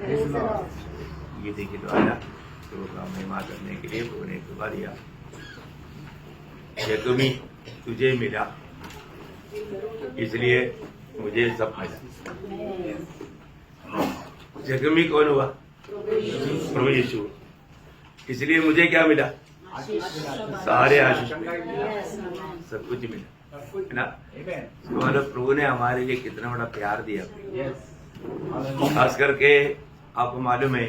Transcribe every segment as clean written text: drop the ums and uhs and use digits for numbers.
गीते के द्वारा प्रभु का महिमा करने के लिए प्रभु ने कृपा दिया। जग में तुझे मिला इसलिए मुझे सब मिला। जग में कौन हुआ? प्रभु यीशु। इसलिए मुझे क्या मिला? सारे आशीष सब कुछ मिला, है ना। तो मतलब प्रभु ने हमारे लिए कितना बड़ा प्यार दिया। खास करके आपको मालूम है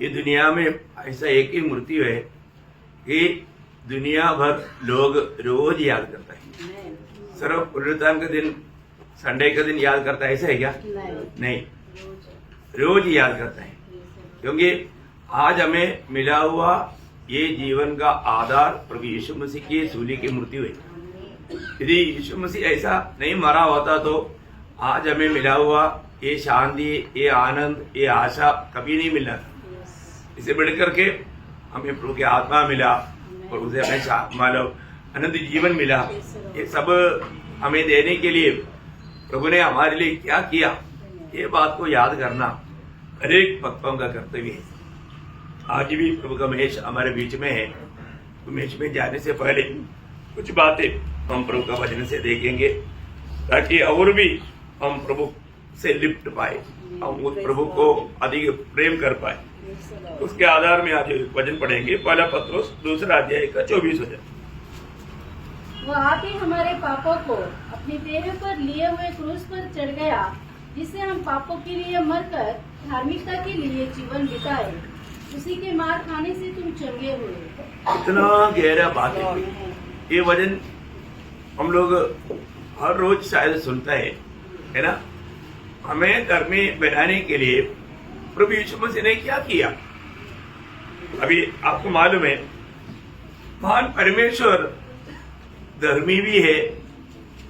ये दुनिया में ऐसा एक ही मूर्ति है कि दुनिया भर लोग रोज याद करता है। सिर्फ पुनरुत्थान का दिन, संडे का दिन याद करता है, ऐसा है क्या? नहीं, रोज याद करता है। क्योंकि आज हमें मिला हुआ ये जीवन का आधार प्रभु यीशु मसीह की सूली की मृत्यु है। यदि यीशु मसीह ऐसा नहीं मरा होता तो आज हमें मिला हुआ ये शांति, ये आनंद, ये आशा कभी नहीं मिलना था। इसे बढ़कर के हमें प्रभु की आत्मा मिला और उसे हमें मानव अनंत जीवन मिला। ये सब हमें देने के लिए प्रभु ने हमारे लिए क्या किया, ये बात को याद करना हर एक भक्तों का कर्तव्य है। आज भी प्रभु का महेश हमारे बीच में है। तो महेश में जाने से पहले कुछ बातें हम प्रभु का वचन से देखेंगे ताकि और भी हम प्रभु से लिप्ट पाए, हम उस प्रभु को अधिक प्रेम कर पाए। उसके आधार में आज वचन पढ़ेंगे। पहला पत्रोस 2 अध्याय का 24 वचन। वो आप ही हमारे पापों को अपने देह पर लिए हुए क्रूस पर चढ़ गया, जिससे हम पापों के लिए मरकर धार्मिकता के लिए जीवन बिताए। उसी के मार खाने से तुम चंगे हुए। इतना गहरा बात है ये वचन। हम लोग हर रोज शायद सुनता है ना। हमें धर्मी बनाने के लिए प्रभु यीशु मसीह ने क्या किया? अभी आपको मालूम है महान परमेश्वर धर्मी भी है,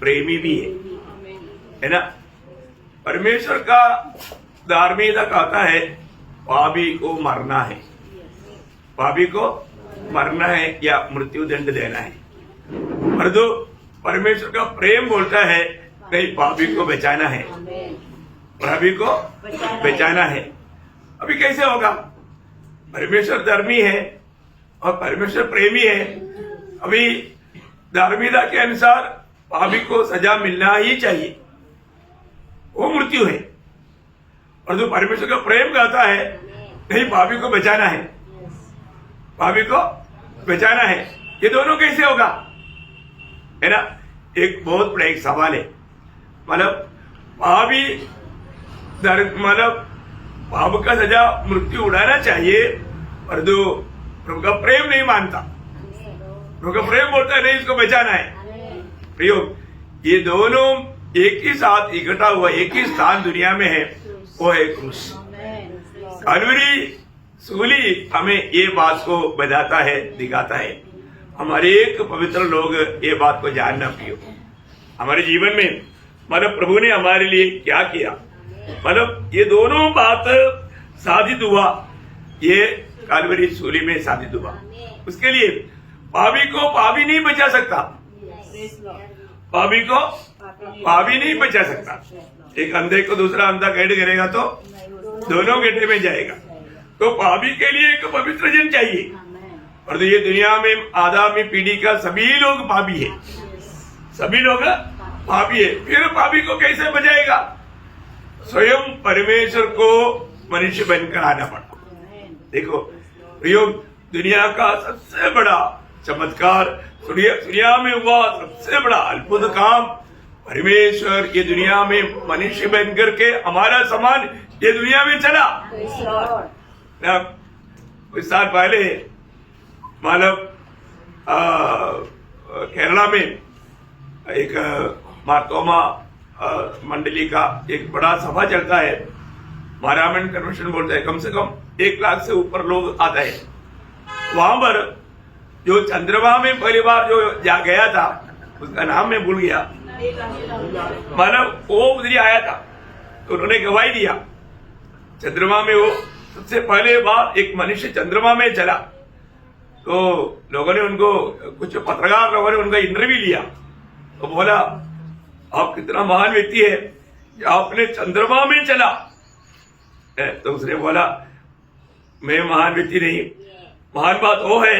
प्रेमी भी है ना। परमेश्वर का धार्मिकता कहता है पापी को मरना है, पापी को मरना है या मृत्यु दंड देना है। और जो परमेश्वर का प्रेम बोलता है नहीं, पापी को बचाना है, पापी को बचाना है। अभी कैसे होगा? परमेश्वर धर्मी है और परमेश्वर प्रेमी है। अभी धार्मिकता के अनुसार पापी को सजा मिलना ही चाहिए, वो मृत्यु है। और जो परमेश्वर का प्रेम कहता है नहीं, पापी को बचाना है, पापी को बचाना है। ये दोनों कैसे होगा, है ना। एक बहुत बड़ा एक सवाल है। मतलब पापी मतलब पाप का सजा मृत्यु उड़ाना चाहिए, और जो प्रभु का प्रेम नहीं मानता, प्रभु का प्रेम बोलता है नहीं, इसको बचाना है। प्रयोग ये दोनों एक ही साथ इकट्ठा हुआ, एक ही स्थान दुनिया में है, वो है क्रूस। कलवरी सूली हमें ये बात को बताता है, दिखाता है। हमारे एक पवित्र लोग ये बात को जानना प्रियो। हमारे जीवन में मतलब प्रभु ने हमारे लिए क्या किया, मतलब ये दोनों बात साधित हुआ, ये कालवरी सूली में साधित हुआ। उसके लिए पापी को पापी नहीं बचा सकता, पापी को पापी नहीं बचा सकता। एक अंधे को दूसरा अंधा गड्ढे करेगा तो दोनों गड्ढे में जाएगा। तो पापी के लिए एक पवित्र जन चाहिए। और तो ये दुनिया में आगामी पीढ़ी का सभी लोग पापी है, सभी लोग पापी है। फिर पापी को कैसे बचाएगा? स्वयं परमेश्वर को मनुष्य बनकर आना पड़ा। देखो प्रयोग दुनिया का सबसे बड़ा चमत्कार, दुनिया में हुआ सबसे बड़ा अद्भुत काम, परमेश्वर ये दुनिया में मनुष्य बनकर के हमारा समान ये दुनिया में चला। कुछ साल पहले मानव केरला में एक मार्तोमा मंडली का एक बड़ा सभा चलता है, मारामन कन्वेंशन बोलते हैं। कम से कम 1 लाख से ऊपर लोग आता है। वहां पर जो चंद्रमा में पहली बार जो जा गया था, उसका नाम मैं भूल गया, मानव वो उधर आया था, तो उन्होंने गवाही दिया। चंद्रमा में वो सबसे पहले बार एक मनुष्य चंद्रमा में चला। तो लोगों ने उनको, कुछ पत्रकार लोगों ने उनका इंटरव्यू लिया, तो बोला आप कितना महान व्यक्ति है, आपने चंद्रमा में चला, तो उसने बोला मैं महान व्यक्ति नहीं, महान बात वो है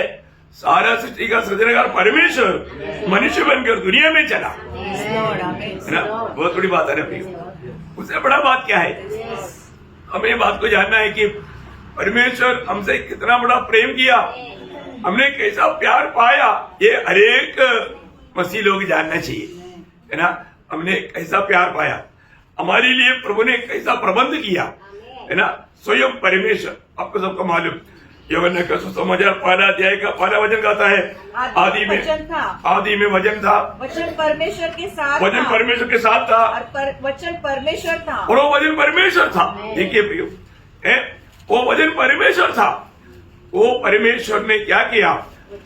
सारा सृष्टि का सृजनकार परमेश्वर मनुष्य बनकर दुनिया में चला, है ना। बहुत बड़ी बात है ना प्रियो। उससे बड़ा बात क्या है? हमें बात को जानना है कि परमेश्वर हमसे कितना बड़ा प्रेम किया, हमने कैसा प्यार पाया, ये हरेक मसीह लोग जानना चाहिए, है ना। हमने कैसा प्यार पाया, हमारे लिए प्रभु ने कैसा प्रबंध किया, है ना। स्वयं परमेश्वर, आपको सबको मालूम, यूहन्ना का सुसमाचार पहला अध्याय का पहला वचन कहता है आदि में वचन था, वचन परमेश्वर के साथ, वचन परमेश्वर के साथ था और वचन परमेश्वर था, और वो वचन परमेश्वर था। देखिए प्रियो, वो वचन परमेश्वर था। वो परमेश्वर ने क्या किया,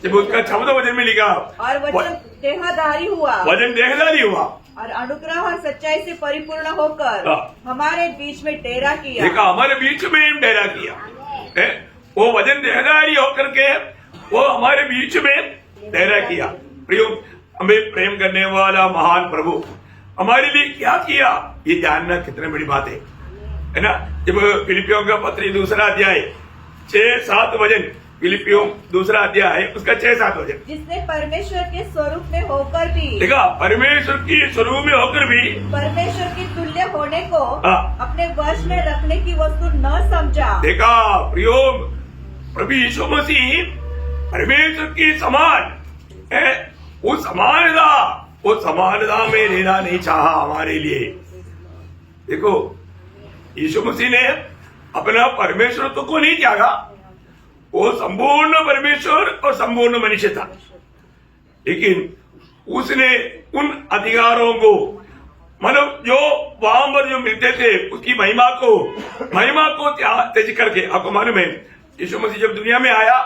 जब उसका 14 वचन में लिखा और वचन देहधारी हुआ, वचन देहधारी हुआ और अनुग्रह और सच्चाई से परिपूर्ण होकर हमारे बीच में डेरा किया। देखा, हमारे बीच में डेरा किया। वो वचन देहधारी होकर के वो हमारे बीच में डेरा किया। प्रियो, हमें प्रेम करने वाला महान प्रभु हमारे लिए क्या किया, ये जानना कितनी बड़ी बात है ना। जब फिलिपियों का पत्री 2 अध्याय 6-7 वचन, फिलिपियों 2 अध्याय उसका 6-7 वचन, जिसने परमेश्वर के स्वरूप में होकर भी, देखा, परमेश्वर की स्वरूप में होकर भी परमेश्वर की तुल्य होने को अपने वश में रखने की वस्तु न समझा। देखा प्रियो, प्रभु यीशु मसीह परमेश्वर की समान है, वो समानता में रहना नहीं चाहा हमारे लिए। देखो, यीशु मसीह ने अपना परमेश्वरत्व को नहीं त्यागा, वो संपूर्ण परमेश्वर और संपूर्ण मनुष्य था, लेकिन उसने उन अधिकारों को, मतलब जो वहां पर जो मिलते थे उसकी महिमा को त्याग करके, आपको मालूम है यीशु मसीह जब दुनिया में आया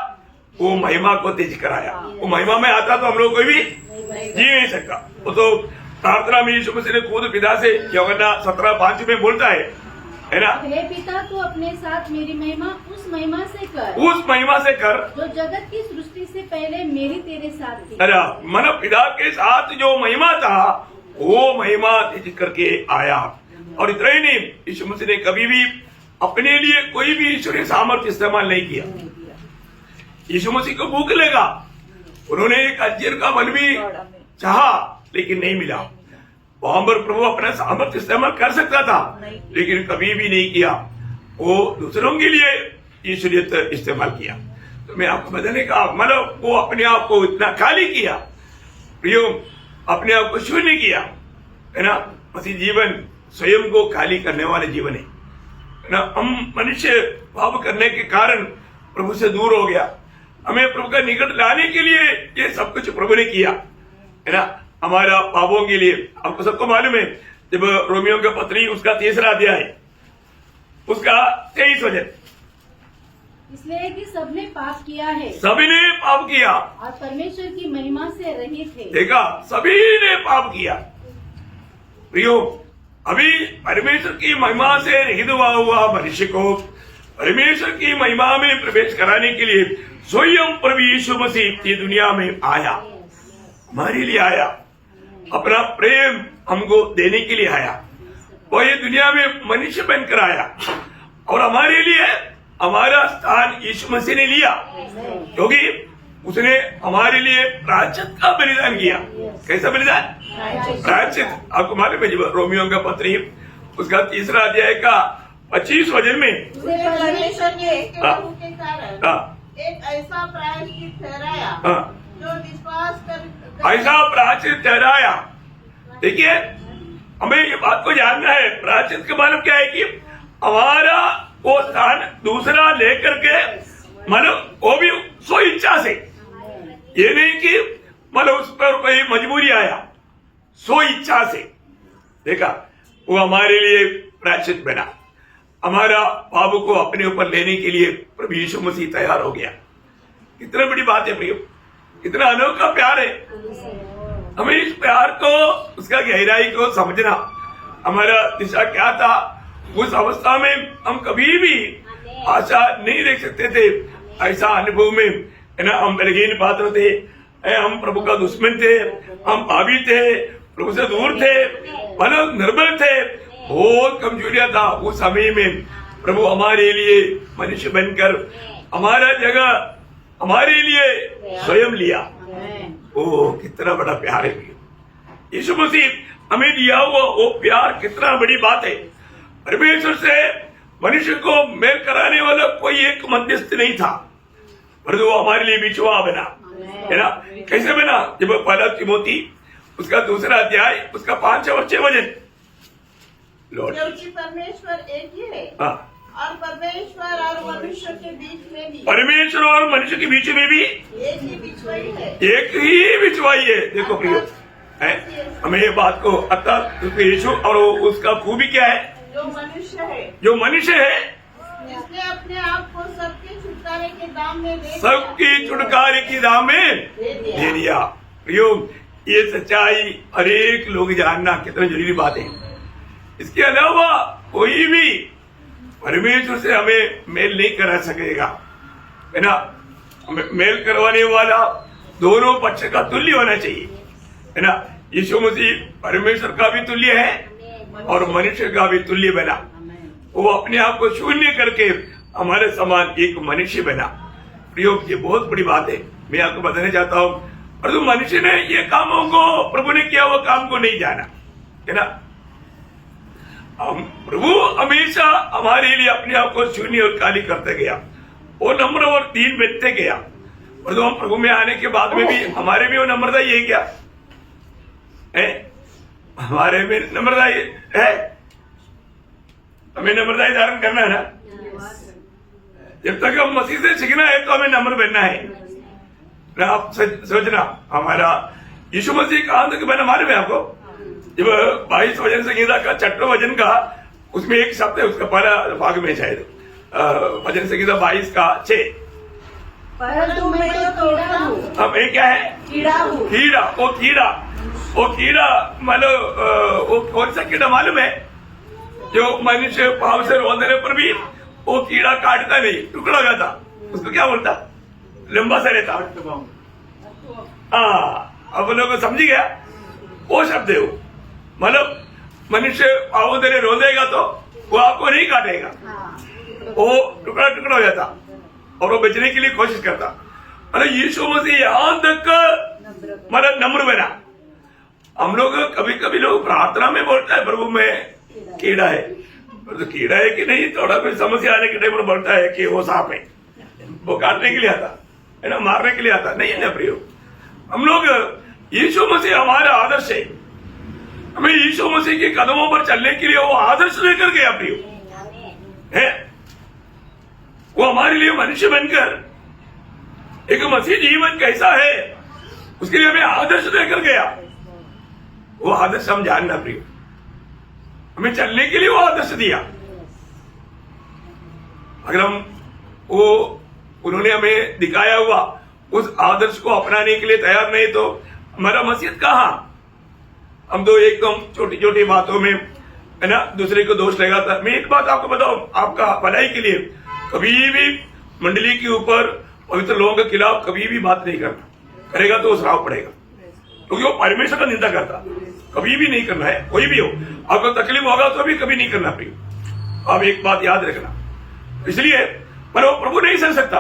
वो महिमा को तेज कर आया। वो महिमा में आता तो हम लोग कोई भी जी नहीं सकता। वो तो प्रार्थना में यीशु मसीह ने खुद पिता से यूहन्ना 17:5 में बोलता है ना, हे पिता को अपने साथ मेरी महिमा उस महिमा से कर जो जगत की सृष्टि से पहले मेरी तेरे साथ थी। अरे मन पिता के साथ जो महिमा था वो महिमा तेज करके आया। और इतना ही नहीं, यीशु मसीह ने कभी भी अपने लिए कोई भी ईश्वरीय सामर्थ्य इस्तेमाल नहीं किया। यीशु मसीह को भूख लगा, उन्होंने एक अंजीर का फल भी चाहा लेकिन नहीं मिला। वहां पर प्रभु अपना सामर्थ्य इस्तेमाल कर सकता था लेकिन कभी भी नहीं किया। वो दूसरों के लिए ईश्वरीयत इस्तेमाल किया। तो मैं आपको बताने का मतलब, वो अपने आप को इतना खाली किया प्रियो, अपने आप को शून्य किया, है ना। मसीह जीवन स्वयं को खाली करने वाले जीवन है ना। हम मनुष्य पाप करने के कारण प्रभु से दूर हो गया। हमें प्रभु का निकट लाने के लिए ये सब कुछ प्रभु ने किया, है ना, हमारा पापों के लिए। आपको सबको मालूम है, जब रोमियो का पत्री उसका 3 अध्याय उसका 23 वचन, इसलिए कि सबने पाप किया है, सभी ने पाप किया और परमेश्वर की महिमा से रहित थे। देखा, सभी ने पाप किया प्रियो। अभी परमेश्वर की महिमा से रहित हुआ मनुष्य को परमेश्वर की महिमा में प्रवेश कराने के लिए स्वयं प्रभु यीशु मसीह ये दुनिया में आया, हमारे लिए आया, अपना प्रेम हमको देने के लिए आया। वो ये दुनिया में मनुष्य बनकर आया और हमारे लिए हमारा स्थान यीशु मसीह ने लिया, क्योंकि उसने हमारे लिए प्रायश्चित का बलिदान किया। कैसा बलिदान? प्रायश्चित। आपको मालूम है, जब रोमियो का पत्री उसका 3 अध्याय का 25 वचन में परमेश्वर ने एक ऐसा प्रायश्चित ठहराया जो विश्वास कर ऐसा प्रायश्चित ठहराया। देखिए, हमें ये बात को जानना है, प्रायश्चित का मतलब क्या है कि हमारा वो स्थान दूसरा लेकर के, मतलब वो भी स्व इच्छा से, ये नहीं कि मतलब उस पर कोई मजबूरी आया, स्व इच्छा से। देखा, वो हमारे लिए प्रायश्चित बना, हमारा पाप को अपने ऊपर लेने के लिए प्रभु यीशु मसीह तैयार हो गया। कितना बड़ी बात है प्रियो, कितना अनोखा प्यार है। हमें इस प्यार को, उसका गहराई को समझना, हमारा दिशा क्या था उस अवस्था में हम कभी भी आशा नहीं रख सकते थे। ऐसा अनुभव में, है ना, हम बलहीन पात्र थे, हम प्रभु का दुश्मन थे, हम पापी थे, प्रभु से दूर थे, मतलब निर्बल थे, बहुत कमजोरियां था। उस समय में प्रभु हमारे लिए मनुष्य बनकर हमारा जगह हमारे लिए स्वयं लिया। ओ कितना बड़ा प्यार है यीशु मसीह हमें दिया हुआ वो प्यार, कितना बड़ी बात है। परमेश्वर से मनुष्य को मेल कराने वाला कोई एक मध्यस्थ नहीं था, परंतु वो हमारे लिए बिछुआ बना, है ना। कैसे बना? जब पहला तिमोथी उसका 2 अध्याय उसका 5 और 6 वचन, लॉर्ड क्योंकि परमेश्वर एक ही है और परमेश्वर और मनुष्य के बीच में भी, परमेश्वर और मनुष्य के बीच में भी एक ही बिछवाई है, एक ही बिछवाई है। देखो प्रियो, है हमें ये बात को, अर्थात यीशु और उसका खूबी क्या है? जो मनुष्य है, जो मनुष्य है जिसने अपने आप को सबके छुटकारे के दाम में दे दिया। सबकी छुटकारे की दाम में दे दिया। प्रियो, ये सच्चाई हर एक लोग जानना कितना जरूरी बात है। इसके अलावा कोई भी परमेश्वर से हमें मेल नहीं करा सकेगा, है ना। मेल करवाने वाला दोनों पक्ष का तुल्य होना चाहिए, है ना। यीशु मसीह परमेश्वर का भी तुल्य है और मनुष्य का भी तुल्य बना। वो अपने आप को शून्य करके हमारे समान एक मनुष्य बना। प्रियो, ये बहुत बड़ी बात है, मैं आपको बताना चाहता हूँ। और तो मनुष्य ने ये कामों को, प्रभु ने किया वो काम को नहीं जाना, है ना। प्रभु हमेशा हमारे लिए अपने आप को शून्य और खाली करते गया, वो नम्र और दीन बनते गया। और तो हम प्रभु में आने के बाद में भी हमारे में वो नम्रता ही है क्या है? हमारे में नम्रता है, हमें नम्रता धारण करना है ना। जब तक हम मसीह से सीखना है तो हमें नम्र बनना है ना। आप सोचना, हमारा यीशु मसीह कहां तक बना मालूम है आपको? जब 22 वचन संहिता का 6वां वचन का, उसमें एक शब्द है, उसका पहला भाग में शायद वचन संहिता 22 का 6, परंतु मैं तो कीड़ा हूँ। अब ये क्या है? कीड़ा हूँ। कीड़ा, वो कीड़ा मतलब वो कौन सा कीड़ा मालूम है? जो मनुष्य पाव से रोल देने पर भी वो कीड़ा काटता नहीं, टुकड़ा हो जाता, उसको क्या बोलता? लंबा सा रहता। अब लोग समझ गया, वो शब्द है। वो मतलब मनुष्य पाव देने रोल देगा तो वो आपको नहीं काटेगा, वो टुकड़ा टुकड़ा हो जाता और वो बचने के लिए कोशिश करता। अरे यीशु मसीह यहां तक मतलब नम्र बना। हम लोग कभी कभी लोग प्रार्थना में बोलता है प्रभु में कीड़ा है, तो कीड़ा है कि नहीं, थोड़ा कोई समस्या आने के टाइम पर बोलता है कि वो सांप है, वो काटने के लिए आता है ना, मारने के लिए आता नहीं है ना। प्रियो, हम लोग यीशु मसीह हमारा आदर्श है, हमें यीशु मसीह के कदमों पर चलने के लिए वो आदर्श लेकर गया। प्रियो है, वो हमारे लिए मनुष्य बनकर एक मसीह जीवन कैसा है उसके लिए हमें आदर्श लेकर गया। वो आदर्श हम जानना प्रियो, हमें चलने के लिए वो आदर्श दिया। अगर हम वो उन्होंने हमें दिखाया हुआ उस आदर्श को अपनाने के लिए तैयार नहीं तो हमारा मसीहत कहां? हम तो एकदम छोटी छोटी बातों में, है ना, दूसरे को दोष लगाता। मैं एक बात आपको बताऊं, आपका भलाई के लिए कभी भी मंडली के ऊपर पवित्र लोगों के खिलाफ कभी भी बात नहीं करना, करेगा तो श्राप पड़ेगा, क्योंकि वो परमेश्वर का निंदा करता। कभी भी नहीं करना है, कोई भी हो, आपको तकलीफ होगा तो भी कभी नहीं करना प्रियो। आप एक बात याद रखना, इसलिए पर वो प्रभु नहीं सह सकता,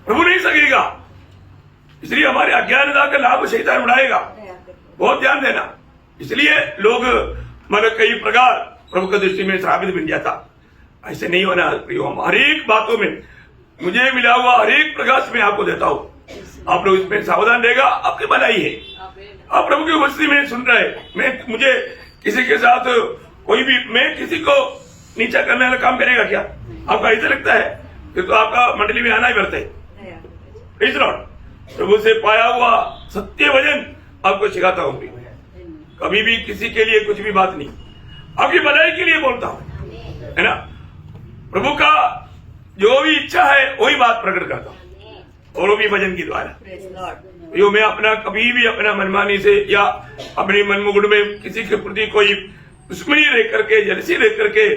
प्रभु नहीं सकेगा, इसलिए हमारे अज्ञानता का लाभ शैतान उड़ाएगा। बहुत ध्यान देना। इसलिए लोग मतलब कई प्रकार प्रभु की दृष्टि में श्रापित बन जाता। ऐसे नहीं होना प्रियो। हर एक बातों में मुझे मिला हुआ हर एक प्रकाश में आपको देता हूं, आप लोग इसमें सावधान रहेगा, आपकी भलाई है। आप प्रभु की उपस्थिति में सुन रहे, मुझे किसी के साथ कोई भी, मैं किसी को नीचा करने वाला काम करेगा क्या? आपको ऐसा लगता है? फिर तो आपका मंडली में आना ही पड़ता है। इस प्रभु से पाया हुआ सत्य वचन आपको सिखाता हूं। कभी भी किसी के लिए कुछ भी बात नहीं, आपकी भलाई के लिए बोलता हूं, है ना। प्रभु का जो भी इच्छा है वही बात प्रकट करता हूं, और वो भी वचन के द्वारा। यो मैं अपना कभी भी अपना मनमानी से या अपनी मनमुकुट में किसी के प्रति कोई दुश्मनी रह करके, जलसी रह करके,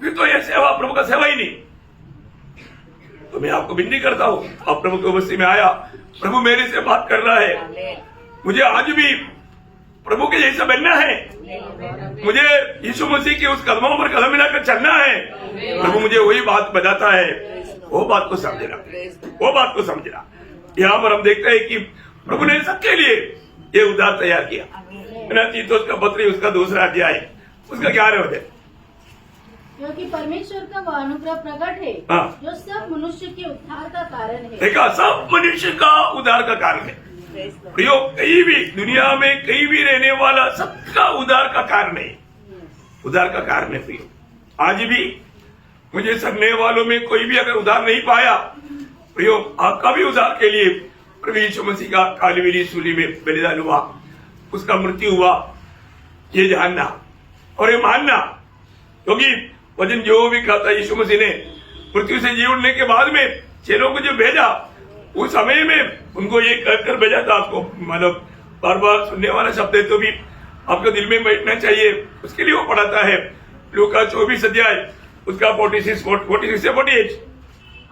फिर तो यह सेवा प्रभु का सेवा ही नहीं। तो मैं आपको विनती करता हूं, आप प्रभु की उपस्थिति में आया, प्रभु मेरे से बात कर रहा है, मुझे आज भी प्रभु के जैसा बनना है, मुझे यीशु मसीह के उस कदमों पर कदम मिलाकर चलना है। प्रभु मुझे मुझे वही बात बताता है, वो बात को समझना, वो बात को समझना। यहाँ पर हम देखते हैं कि प्रभु ने सबके लिए ये उद्धार तैयार किया है ना। तीतुस का पत्री उसका 2 अध्याय, उसका 11 अध्याय। क्योंकि परमेश्वर का वह अनुग्रह प्रकट है हाँ। जो सब मनुष्य के उद्धार का कारण है। देखा, सब मनुष्य का उद्धार का कारण है। प्रियो, कहीं भी दुनिया में कहीं भी रहने वाला सबका उद्धार का कारण है, उद्धार का कारण है। प्रियो, आज भी मुझे सगने वालों में कोई भी अगर उद्धार नहीं पाया, प्रियो आपका भी उद्धार के लिए प्रभु यीशु मसीह का कालवरी सूली में बलिदान हुआ, उसका मृत्यु हुआ, ये जानना और ये मानना। क्योंकि वचन जो भी कहता यीशु मसीह ने मृत्यु से जी उठने के बाद में चेलों को जो भेजा, उस समय में उनको ये कहकर भेजा था, आपको मतलब बार बार सुनने वाला शब्द है तो भी आपको दिल में बैठना चाहिए, उसके लिए वो पढ़ाता है। लूका 24 अध्याय उसका 46 से 48।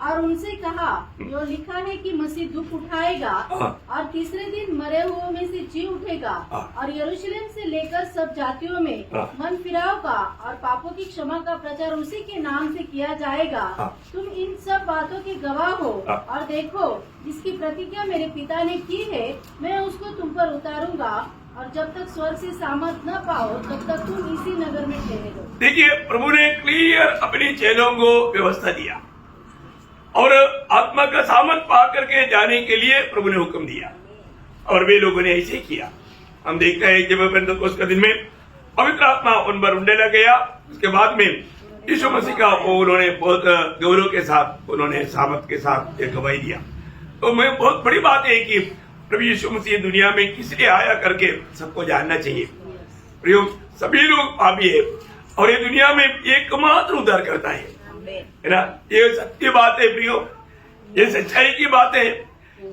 और उनसे कहा, जो लिखा है कि मसीह दुख उठाएगा और तीसरे दिन मरे हुओं में से जी उठेगा और यरूशलेम से लेकर सब जातियों में मन फिराव का और पापों की क्षमा का प्रचार उसी के नाम से किया जाएगा। तुम इन सब बातों के गवाह हो। और देखो, जिसकी प्रतिज्ञा मेरे पिता ने की है, मैं उसको तुम पर उतारूंगा, और जब तक स्वर्ग से सामर्थ न पाओ तब तक तुम इसी नगर में ठहरे रहो। देखिए, प्रभु ने क्लियर अपनी चेलों को व्यवस्था दिया और आत्मा का सामर्थ पा करके जाने के लिए प्रभु ने हुक्म दिया, और वे लोगों ने ऐसे किया। हम देखते हैं जब पेंटेकोस्त के दिन में पवित्र आत्मा उन पर उंडेला गया, उसके बाद में यीशु मसीह का वो उन्होंने बहुत गौरव के साथ, उन्होंने सामर्थ के साथ एक गवाही दिया। तो मैं बहुत बड़ी बात है कि प्रभु यीशु मसीह दुनिया में किस लिए आया करके सबको जानना चाहिए। प्रियो, सभी लोग पापी है और ये दुनिया में एकमात्र उद्धार करता है ना। ये सत्य बात है प्रियो, ये सच्चाई की बात है।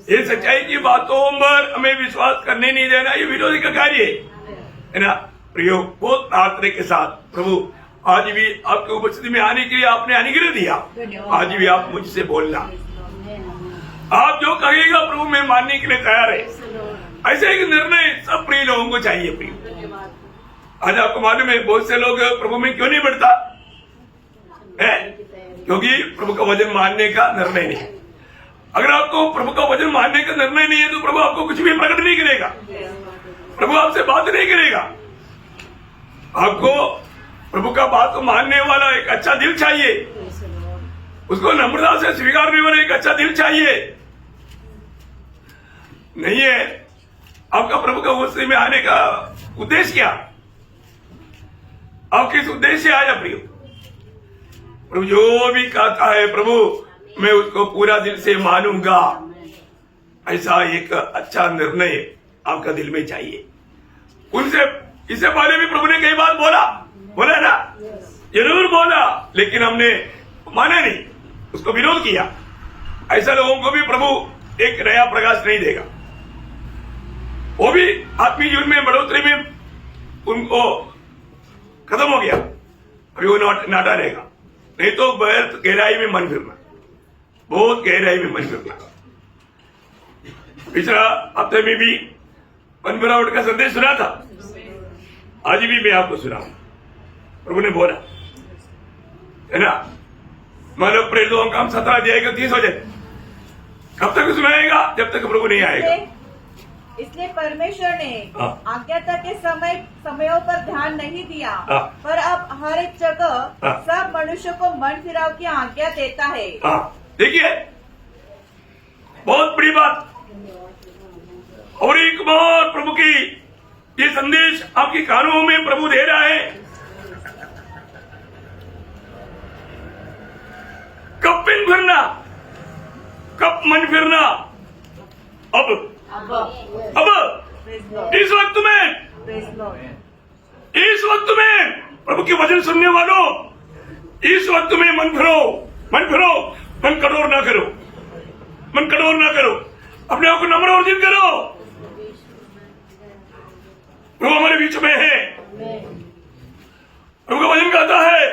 ये सच्चाई की बातों पर हमें विश्वास करने नहीं देना, ये विरोधी का कार्य है ना। प्रियो, बहुत प्रार्थना के साथ प्रभु आज भी आपके उपस्थिति में आने के लिए आपने अनुग्रह दिया। आज भी आप मुझसे बोलना, आप जो कहिएगा प्रभु मैं मानने के लिए तैयार है। ऐसे एक निर्णय सब प्रिय लोगों को चाहिए। प्रिय, आज आपको मालूम है बहुत से लोग प्रभु में क्यों नहीं बढ़ता है, क्योंकि प्रभु का वचन मानने का निर्णय नहीं। अगर आपको प्रभु का वचन मानने का निर्णय नहीं है तो प्रभु आपको कुछ भी प्रकट नहीं करेगा, प्रभु आपसे बात नहीं करेगा। आपको प्रभु का बात को मानने वाला एक अच्छा दिल चाहिए, उसको नम्रता से स्वीकारने वाला एक अच्छा दिल चाहिए। नहीं है आपका प्रभु का गुस्से में आने का उद्देश्य क्या? आप किस उद्देश्य से आया प्रियो? प्रभु जो भी कहता है प्रभु मैं उसको पूरा दिल से मानूंगा, ऐसा एक अच्छा निर्णय आपका दिल में चाहिए। उनसे इससे पहले भी प्रभु ने कई बार बोला ना, जरूर बोला, लेकिन हमने माना नहीं, उसको विरोध किया। ऐसा लोगों को भी प्रभु एक नया प्रकाश नहीं देगा। वो भी आत्मीय जीवन में बढ़ोतरी में उनको खत्म हो गया, अभी वो नाटा रहेगा। नहीं तो बहुत गहराई में मन फिरना, बहुत गहराई में मन फिरना। पिछला हफ्ते में भी मन फिरावट का संदेश सुना था, आज भी मैं आपको सुनाऊं। प्रभु ने बोला है ना, मानव प्रेरितों का काम 17 अध्याय का 30 हो जाए। कब तक सुनाएगा? जब तक प्रभु नहीं आएगा। इसलिए परमेश्वर ने आज्ञाता के समयों पर ध्यान नहीं दिया, पर अब हर एक जगह सब मनुष्य को मन फिराव की आज्ञा देता है। देखिए, बहुत बड़ी बात। और एक बार प्रभु की ये संदेश आपके कानों में प्रभु दे रहा है, कब मन फिरना, कब मन फिरना? अब इस वक्त में प्रभु के वचन सुनने वालों, इस वक्त में मन फिरो, मन फिरो, मन कठोर ना करो, मन कठोर ना करो, अपने आप को नम्र और जिद करो। प्रभु हमारे बीच में है। प्रभु का वचन कहता है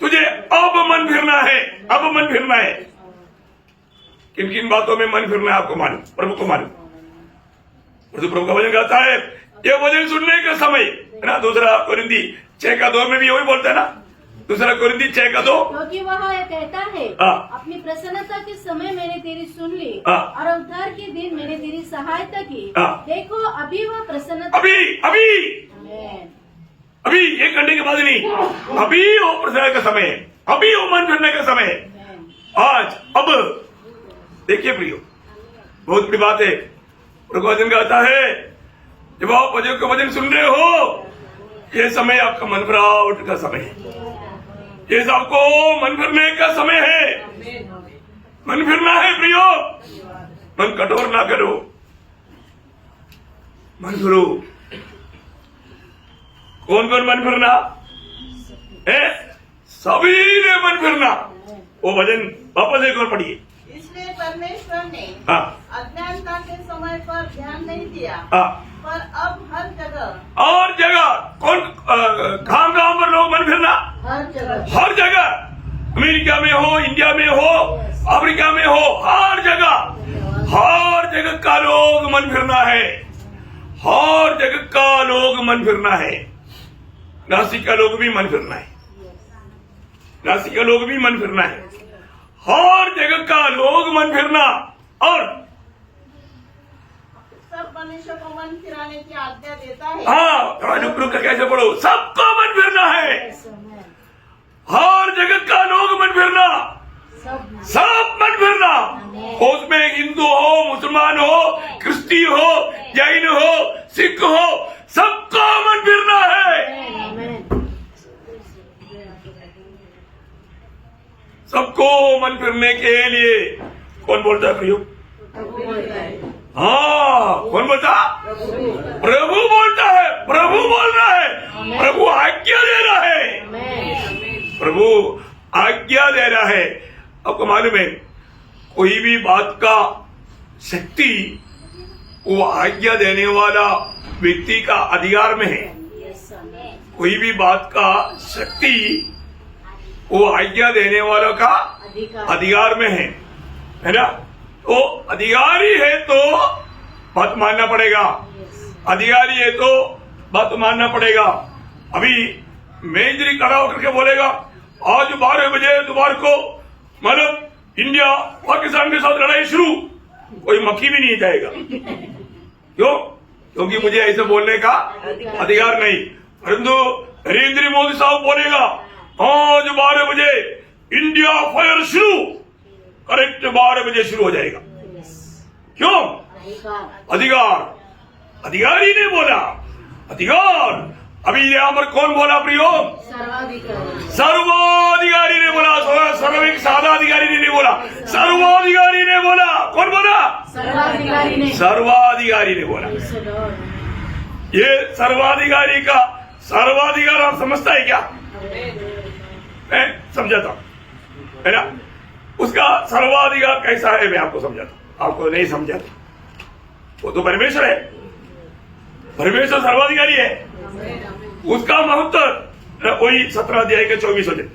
तुझे अब मन फिरना है, अब मन फिरना है। किन किन बातों में मन फिरना है आपको मालूम, प्रभु को मालूम। तो प्रभु का वचन कहता है ये वचन सुनने का समय है ना। 2 कोरिन्थी 6 का 2 में भी वही बोलता है ना, दूसरा कोरिन्थी 6 का 2। क्योंकि वह यह कहता है, हाँ। अपनी प्रसन्नता के समय मैंने तेरी सुन ली, हाँ। और उद्धार के दिन मैंने तेरी सहायता की। हाँ। देखो अभी वह प्रसन्नता। अभी अभी आमेन। अभी 1 घंटे के बाद नहीं, अभी वो प्रसन्न का समय है, अभी वो मन फिरने का समय है। आमेन। आज अब देखिए प्रियो, बहुत बड़ी बात है। प्रभु वचन कहता है, जब आप वचन का वचन सुन रहे हो, ये समय आपका मन फिरावट का समय है, ये सबको मन फिरने का समय है। मन फिरना है प्रियो, मन कठोर ना करो, मन फिरो। कौन कौन मन फिरना है? सभी ने मन फिरना। वो भजन वापस एक और पढ़िए। इसलिए परमेश्वर ने हाँ अज्ञानता के समय पर ध्यान नहीं दिया, हाँ। पर अब हर जगह और जगह कौन कहां कहां पर लोग मन फिरना? हर जगह। हर जगह, अमेरिका में हो, इंडिया में हो, अफ्रीका में हो, हर जगह का लोग मन फिरना है। हर जगह का लोग मन फिरना है। नासिक का लोग भी मन फिरना है, नासिक का लोग भी मन फिरना है। हर जगह का लोग मन फिरना, और सब मनुष्य को मन फिराने की आज्ञा देता है। हाँ, थोड़ा रुक रुक कर कैसे पढ़ो। सबको मन फिरना है, आमेन। हर जगह का लोग मन फिरना, सब सब मन फिरना। उसमें हिंदू हो, मुसलमान हो, क्रिस्ती हो, जैन हो, सिख हो, सबको मन फिरना है। आमेन। सबको मन फिरने के लिए कौन बोलता है प्रियो? हाँ, कौन बोलता? प्रभु बोलता है, प्रभु बोल रहा है, प्रभु आज्ञा दे रहा है, आमेन। प्रभु आज्ञा दे रहा है। आपको मालूम है, कोई भी बात का शक्ति वो आज्ञा देने वाला व्यक्ति का अधिकार में है। यस, आमेन। कोई भी बात का शक्ति वो आज्ञा देने वालों का अधिकार में है ना? तो अधिकारी है तो बात मानना पड़ेगा, अधिकारी है तो बात मानना पड़ेगा। अभी मेजरी खड़ा होकर के बोलेगा, आज 12 बजे दोपहर को मतलब इंडिया पाकिस्तान के साथ लड़ाई शुरू, कोई मक्खी भी नहीं जाएगा। क्यों? क्योंकि मुझे ऐसे बोलने का अधिकार नहीं। परंतु नरेंद्र मोदी साहब बोलेगा, आज 12 बजे इंडिया फायर शुरू, करेक्ट 12 बजे शुरू हो जाएगा। क्यों? अधिकार, अधिकारी ने बोला, अधिकार। अभी यहाँ पर कौन बोला प्रियो? सर्वाधिकारी। सर्वाधिकारी ने बोला, सर्व एक सादा अधिकारी ने नहीं बोला, सर्वाधिकारी ने बोला। कौन बोला? सर्वाधिकारी ने। सर्वाधिकारी ने बोला। ये सर्वाधिकारी का सर्वाधिकार आप समझता है क्या? मैं समझाता हूं, है ना? उसका सर्वाधिकार कैसा है मैं आपको समझाता हूं, आपको नहीं समझाता। वो तो परमेश्वर है, परमेश्वर सर्वाधिकारी है। उसका महत्व वही 17 अध्याय के 24 वचन।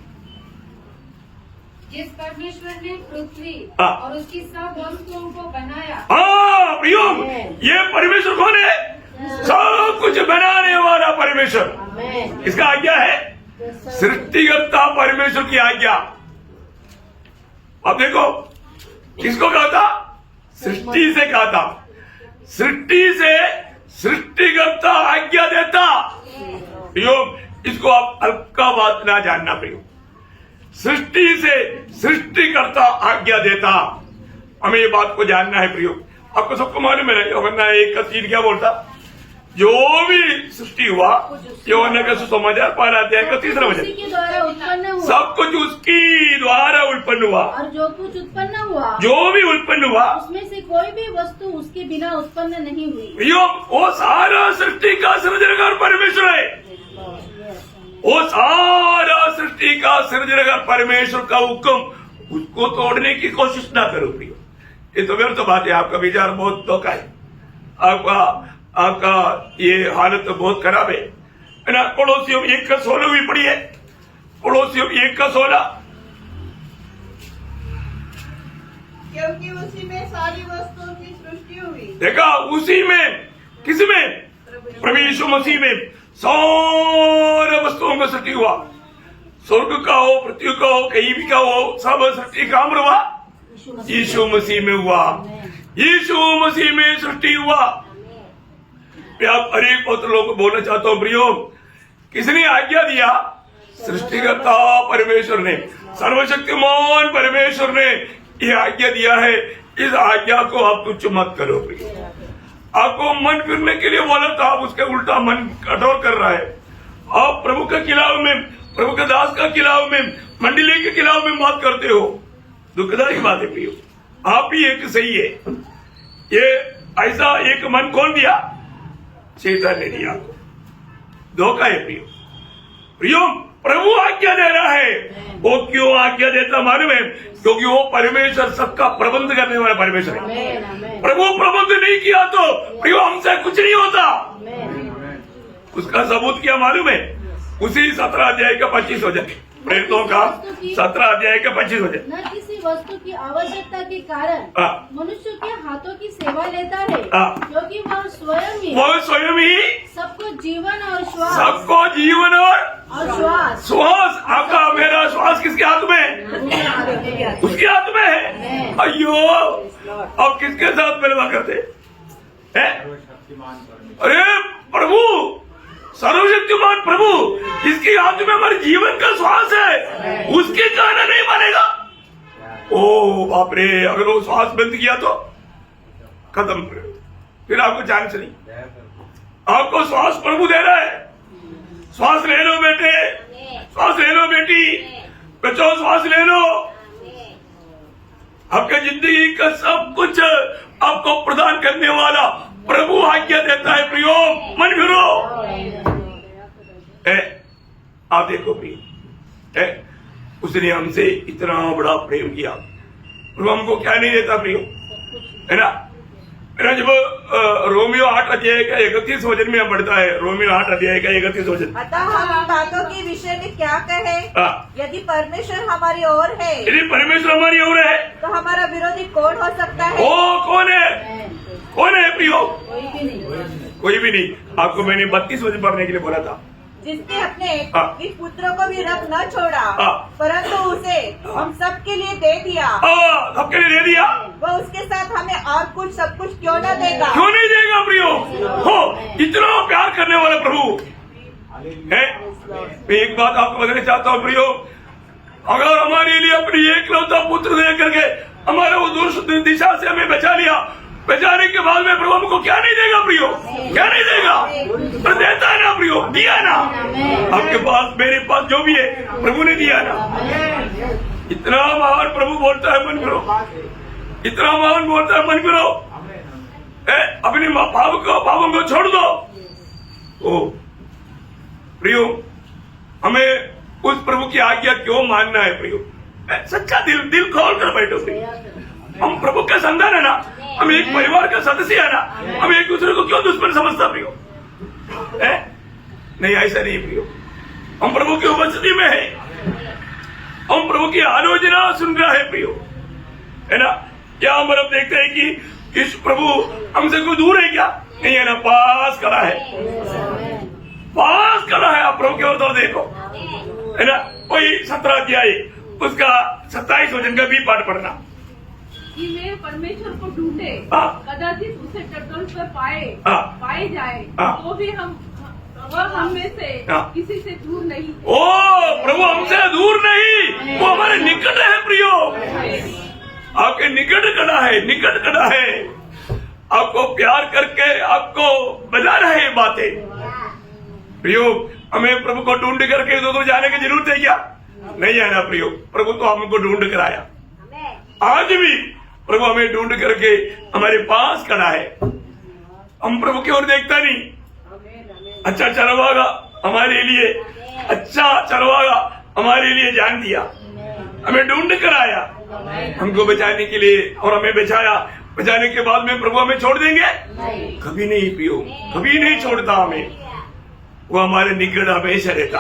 जिस परमेश्वर ने पृथ्वी हाँ। और उसकी सब वस्तुओं को बनाया। हाँ प्रियो, ये परमेश्वर कौन है? सब कुछ बनाने वाला परमेश्वर। आमेन। इसका आज्ञा है सृष्टिकर्ता परमेश्वर की आज्ञा। अब देखो, किसको कहा था? सृष्टि से कहा था। सृष्टि से सृष्टिकर्ता आज्ञा देता। प्रियो, इसको आप हल्का बात ना जानना प्रियो। सृष्टि से सृष्टिकर्ता आज्ञा देता, हमें ये बात को जानना है प्रियो। आपको सबको मालूम है ना, वरना एक का चीज क्या बोलता? जो भी सृष्टि हुआ, यूहन्ना का सुसमाचार 5 अध्याय का 3 वचन, उसी के द्वारा उत्पन्न हुआ, सब कुछ उसकी द्वारा उत्पन्न हुआ। और जो कुछ उत्पन्न हुआ, जो भी उत्पन्न हुआ, उसमें से कोई भी वस्तु उसके बिना उत्पन्न नहीं हुई। प्रियो, वो सारा सृष्टि का सृजनहार परमेश्वर है। वो सारा सृष्टि का सृजनहार परमेश्वर का हुक्म, उसको तोड़ने की कोशिश ना करो प्रियो। ये तो व्यर्थ बात है, आपका विचार बहुत धोखा है, आपका ये हालत तो बहुत खराब है ना। पड़ोसियों 1 का 16 भी पड़ी है, पड़ोसियों 1 का 16। क्योंकि उसी में सारी वस्तुओं की सृष्टि हुई। देखा, उसी में, किसमें? प्रभु यीशु मसीह में सारे वस्तुओं का सृष्टि हुआ। स्वर्ग का हो, पृथ्वी का हो, कहीं भी का हो, सब सृष्टि काम हुआ यीशु मसीह में हुआ। यीशु मसीह में सृष्टि हुआ। मैं आप हर एक पत्र लोगों को बोलना चाहता हूं प्रियो, किसने आज्ञा दिया? सृष्टिकर्ता परमेश्वर ने, सर्वशक्तिमान परमेश्वर ने यह आज्ञा दिया है। इस आज्ञा को आप तुच्छ मत करो प्रियो। आपको मन फिरने के लिए बोला था, आप उसके उल्टा मन कठोर कर रहा है। आप प्रभु के खिलाफ में, प्रभु के दास का खिलाफ में, मंडली के खिलाफ में बात करते हो। दुखदायी बात है प्रियो। आप ही एक सही है। ये ऐसा एक मन कौन दिया? शैतान ने दिया। धोखा है प्रियो। प्रियो, प्रभु आज्ञा दे रहा है। वो क्यों आज्ञा देता मालूम है? क्योंकि वो परमेश्वर सबका प्रबंध करने वाला परमेश्वर है। प्रभु प्रबंध नहीं किया तो प्रियो हमसे कुछ नहीं होता। उसका सबूत क्या मालूम है? उसी 17 अध्याय का 25 हो जाए, प्रेरितों का 17 अध्याय का 25 हो जाए। न किसी वस्तु की आवश्यकता के कारण मनुष्य के हाथों की सेवा लेता है, क्योंकि वह स्वयं ही सबको जीवन और श्वास, सबको जीवन और श्वास आपका मेरा श्वास किसके हाथ में है? उसके हाथ में है। अयो, अब किसके साथ मिलवा करते हैं? अरे प्रभु, सर्वशक्तिमान प्रभु, जिसके हाथ में हमारे जीवन का श्वास है, उसके कारण नहीं मानेगा। ओ बाप रे, अगर वो श्वास बंद किया तो खत्म, फिर आपको चांस नहीं। आपको श्वास प्रभु दे रहा है। श्वास ले लो बेटे, श्वास ले लो बेटी, बच्चों श्वास ले लो। आपके जिंदगी का सब कुछ आपको प्रदान करने वाला प्रभु आज्ञा देता है। प्रियो, मन फिरो। आप देखो प्रियो, उसने हमसे इतना बड़ा प्रेम किया। प्रभु हमको क्या नहीं देता प्रियो, है ना? जब रोमियो 8 अध्याय का 31 वचन में हम पढ़ता है, रोमियो 8 अध्याय का 31 वचन। अतः हम इन बातों के विषय में क्या कहे? यदि परमेश्वर हमारी ओर है, यदि परमेश्वर हमारी ओर है, तो हमारा विरोधी कौन हो सकता है? ओ कौन है? कौन है प्रियो? कोई भी नहीं। कोई भी नहीं। आपको मैंने 32 वचन पढ़ने के लिए बोला था। जिसने अपने एक पुत्र को भी रब न छोड़ा, परंतु उसे हम सबके लिए दे दिया। सबके लिए दे दिया। वह उसके साथ हमें और कुछ सब कुछ क्यों न देगा? क्यों नहीं देगा प्रियो? हो, इतना प्यार करने वाला प्रभु है। मैं एक बात आपको बताना चाहता हूँ प्रियो, अगर हमारे लिए अपनी एकलौता पुत्र दे करके हमारे वो दुष्ट दिशा से हमें बचा लिया, बचाने के बाद में प्रभु हमको क्या नहीं देगा प्रियो? क्या नहीं देगा? पर देता है ना प्रियो, दिया ना। आपके पास, मेरे पास जो भी है प्रभु ने दिया ना। इतना महान प्रभु बोलता है मन करो, इतना महान बोलता है मन करो। अपने पापों को छोड़ दो। ओ प्रियो, हमें उस प्रभु की आज्ञा क्यों मानना है प्रियो? सच्चा दिल खोल कर बैठो प्रियो। हम प्रभु का संतान है ना, हम एक परिवार का सदस्य है ना, हम एक दूसरे को क्यों दुश्मन समझता प्रियो? नहीं, ऐसा नहीं प्रियो। हम प्रभु की उपस्थिति में है, हम प्रभु की आलोचना सुन रहा है प्रियो, है ना? क्या हम अब देखते हैं कि इस प्रभु हमसे कोई दूर है क्या? नहीं है ना, पास खड़ा है, पास खड़ा है। आप प्रभु की ओर तो देखो, है ना? वही 17 अध्याय उसका 27 वचन का भी पाठ पढ़ना कि वे परमेश्वर को ढूंढे, कदाचित उसे टटोल पर पाए जाए, तो भी वह हम में से किसी से दूर नहीं। ओ प्रभु हमसे दूर नहीं, वो हमारे निकट है प्रियो। आपके निकट खड़ा है, निकट खड़ा है। आपको प्यार करके आपको बजा रहे हैं बातें प्रियो। हमें प्रभु को ढूंढ करके इधर जाने की जरूरत है क्या? नहीं है ना प्रियो। प्रभु तो हमको ढूंढ कर आया। आज भी प्रभु हमें ढूंढ करके हमारे पास खड़ा है। हम प्रभु की ओर देखता नहीं। अच्छा चरवागा हमारे लिए, अच्छा चरवागा हमारे लिए जान दिया, हमें ढूंढ कर आया हमको बचाने के लिए, और हमें बचाया। बचाने के बाद में प्रभु हमें छोड़ देंगे? कभी नहीं प्रियो, कभी नहीं छोड़ता हमें। वो हमारे निकट हमेशा रहता।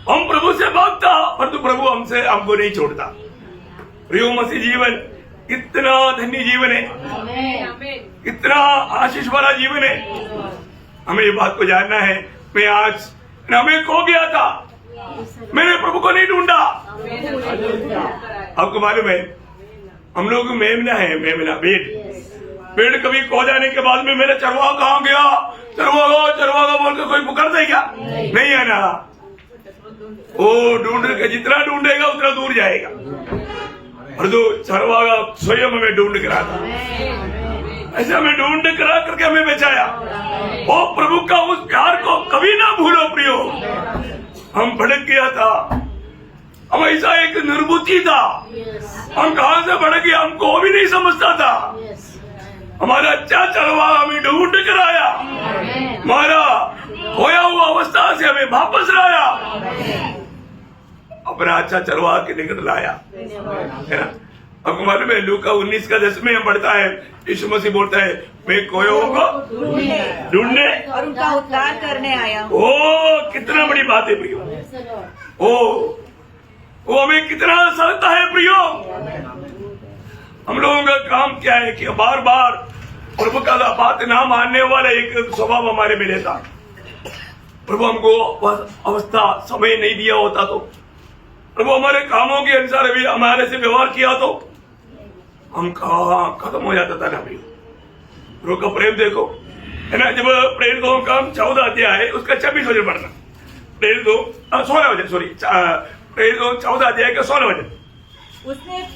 हम प्रभु से भागता, परंतु प्रभु हमको नहीं छोड़ता। प्रियो, मसीह जीवन कितना धन्य जीवन है, कितना आशीष वाला जीवन है। हमें ये बात को जानना है। मैं आज हमें खो गया था, मैंने प्रभु को नहीं ढूंढा। आपको मालूम है हम लोग मेमना है, मेमना पेड़ कभी खो जाने के बाद में मेरा चरवाहा कहाँ गया, चरवाहा बोल के कोई पुकारता है क्या? नहीं है ना। वो ढूंढ के जितना ढूंढेगा उतना दूर जाएगा, और जो चरवाहा स्वयं हमें ढूंढ कर आता, ऐसे हमें ढूंढ करा करके हमें बचाया। वो प्रभु का उस प्यार को कभी ना भूलो प्रियो। हम भड़क गया था, हम ऐसा एक निर्बुद्धि था, हम कहां से भड़क गया हमको वो भी नहीं समझता था। हमारा अच्छा चरवाहा हमें ढूंढ कर आया, हमारा खोया हुआ अवस्था से हमें वापस लाया, अपना अच्छा चरवाहा के निकट लाया, है ना। आपको मालूम है लूका 19 का 10 में पढ़ता है, यीशु मसीह बोलता है मैं खोया हुआ ढूंढने और उनका उद्धार करने आया। ओ कितना बड़ी बात है प्रियो। वो हमें कितना सहता है प्रियो। हम लोगों का काम क्या है कि बार बार प्रभु का बात ना मानने वाला एक स्वभाव हमारे में रहता। प्रभु हमको अवस्था समय नहीं दिया होता तो, प्रभु हमारे कामों के अनुसार भी हमारे से व्यवहार किया तो हम कहाँ खत्म हो जाता था ना भाई। प्रभु का प्रेम देखो, है ना। जब प्रेम को काम 14 अध्याय है उसका 26 वचन पढ़ना, प्रेम को 16 वचन, सॉरी प्रेम को 14 अध्याय का 16 वचन। उसने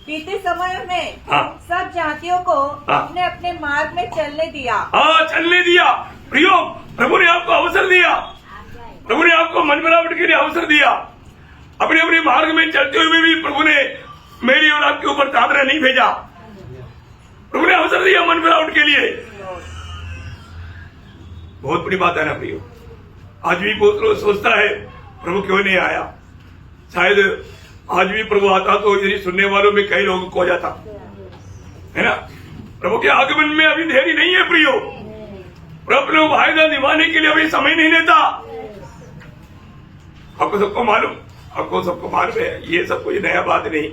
बीते समय में हाँ। सब जातियों को हाँ। अपने अपने मार्ग में चलने दिया। हाँ चलने दिया प्रियो। प्रभु ने आपको अवसर दिया, प्रभु ने आपको मन बनावट के लिए अवसर दिया। अपने अपने मार्ग में चलते हुए भी प्रभु ने मेरी और आपके ऊपर ताबरा नहीं भेजा। प्रभु ने अवसर दिया मन बनावट के लिए। बहुत बड़ी बात है ना प्रियो। आज भी बहुत लोग सोचता है प्रभु क्यों नहीं आया। शायद आज भी प्रभु आता तो यदि सुनने वालों में कई लोगों को जाता, है ना। प्रभु के आगमन में अभी देरी नहीं है प्रियो। प्रभु अपने वायदा निभाने के लिए अभी समय नहीं लेता। आपको सबको मालूम, आपको सबको मालूम है, ये सब कोई नया बात नहीं,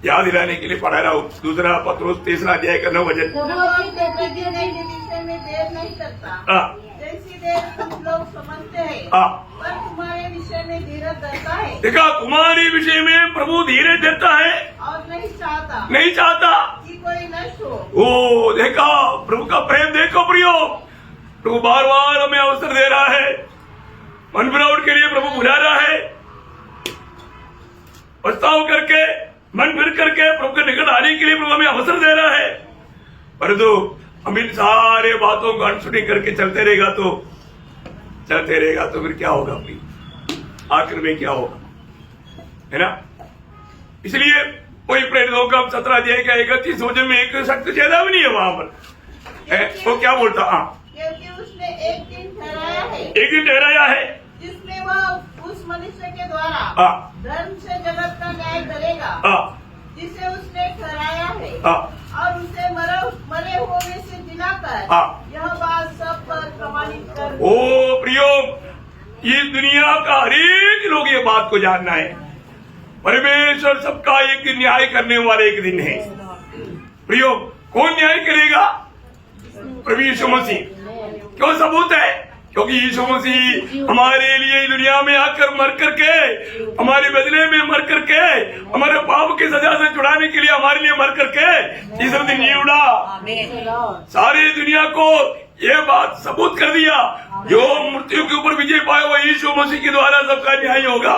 याद दिलाने के लिए पढ़ा रहा हूँ। दूसरा पत्रोस 3 अध्याय का 9 वचन। विषय में देर नहीं करता, जैसी देर तुम लोग समझते हैं, पर तुम्हारे विषय में धीरज धरता है। देखा, तुम्हारे विषय में प्रभु धीरज देता है और नहीं चाहता कि कोई नष्ट हो। ओ देखा, प्रभु का प्रेम देखो प्रियो। प्रभु बार बार हमें अवसर दे रहा है, मन बनावट के लिए प्रभु बुला रहा है। पछताव करके, मन फिर करके प्रभु के निकट आने के लिए प्रभु हमें अवसर दे रहा है। परंतु हम इन सारे बातों को अनसुनी करके चलते रहेगा तो फिर क्या होगा भाई, आखिर में क्या होगा, है ना। इसलिए कोई प्रेरितों का 17 अध्याय का 31 वचन में एक सख्त चेतावनी है वहां पर। वो क्या बोलता? क्योंकि उसने एक दिन ठहराया है जिसमें वह उस मनुष्य के द्वारा धर्म से जगत का न्याय करेगा, जिसे उसने ठहराया है, और उसे मरे हुए से जिलाकर यह बात सब पर प्रमाणित कर। ओ प्रियो, ये दुनिया का हरेक लोग ये बात को जानना है, परमेश्वर सबका एक दिन न्याय करने वाले एक दिन है। प्रियो, कौन न्याय करेगा? प्रभु यीशु मसीह। क्यों सबूत है? क्योंकि यीशु मसीह हमारे लिए दुनिया में आकर मर करके, हमारे बदले में मर करके, हमारे पाप की सजा से छुड़ाने के लिए हमारे लिए मर करके तीसरे दिन जी उड़ा। सारी दुनिया को ये बात सबूत कर दिया, जो मृत्यु के ऊपर विजय पाया हुआ यीशु मसीह के द्वारा सबका न्याय होगा,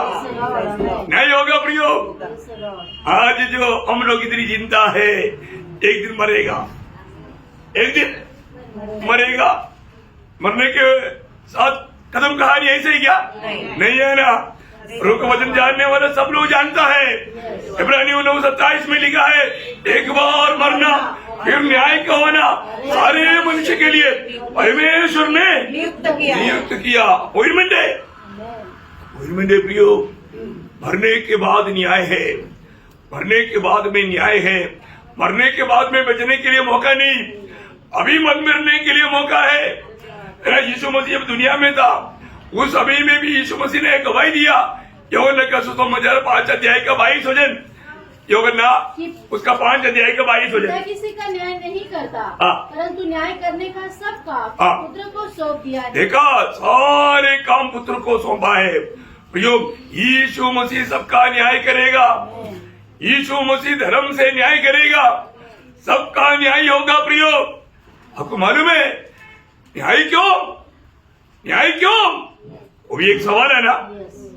न्याय होगा प्रियो। आज जो हम लोग इतनी चिंता है, एक दिन मरेगा, एक दिन मरेगा। मरने के साथ कदम कहानी ऐसे ही क्या? नहीं है ना। प्रभु का वचन जानने वाला सब लोग जानता है। इब्रानियों 9:27 में लिखा है, एक बार मरना फिर न्याय का होना सारे मनुष्य के लिए परमेश्वर ने नियुक्त किया। अपॉइंटमेंट है प्रियो। मरने के बाद न्याय है, मरने के बाद में न्याय है, मरने के बाद में बचने के लिए मौका नहीं, अभी मन मरने के लिए मौका है। यीशु मसीह अब दुनिया में था, उस समय में भी यीशु मसीह ने गवाही दिया। यूहन्ना का सुसमाचार 5 अध्याय का 22 वचन, यूहन्ना उसका 5 अध्याय का 22 वचन। किसी का न्याय नहीं करता, परंतु न्याय करने का सबका पुत्र को सौंप दिया है। देखा, सारे काम पुत्र को सौंपा है। प्रियो, यीशु मसीह सबका न्याय करेगा। यीशु मसीह धर्म से न्याय करेगा, सबका न्याय होगा। प्रियो, आपको मालूम है न्याय क्यों? न्याय क्यों? वो भी एक सवाल है ना।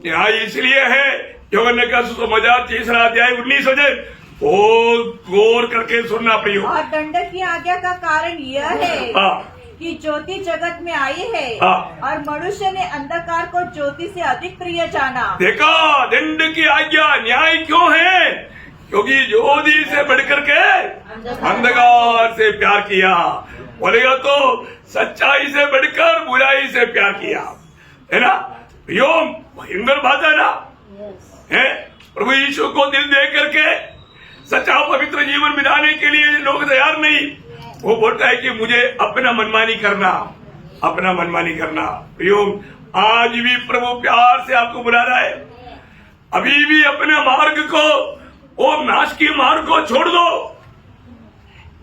न्याय इसलिए है, यूहन्ना का सुसमाचार 3 अध्याय 19 वचन, वो गौर करके सुनना प्रियो। और दंड की आज्ञा का कारण यह है कि ज्योति जगत में आई है और मनुष्य ने अंधकार को ज्योति से अधिक प्रिय जाना। देखा, दंड की आज्ञा, न्याय क्यों है? क्योंकि ज्योति से बढ़कर के अंधकार से प्यार किया। बोलेगा तो सच्चाई से बढ़कर बुराई से प्यार किया, है ना। प्रियो, भयंकर बात है ना, है। प्रभु यीशु को दिल दे करके सच्चा पवित्र जीवन बिताने के लिए लोग तैयार नहीं। वो बोलता है कि मुझे अपना मनमानी करना, अपना मनमानी करना। प्रियो, आज भी प्रभु प्यार से आपको बुला रहा है। अभी भी अपने मार्ग को, वो नाश की मार्ग को छोड़ दो,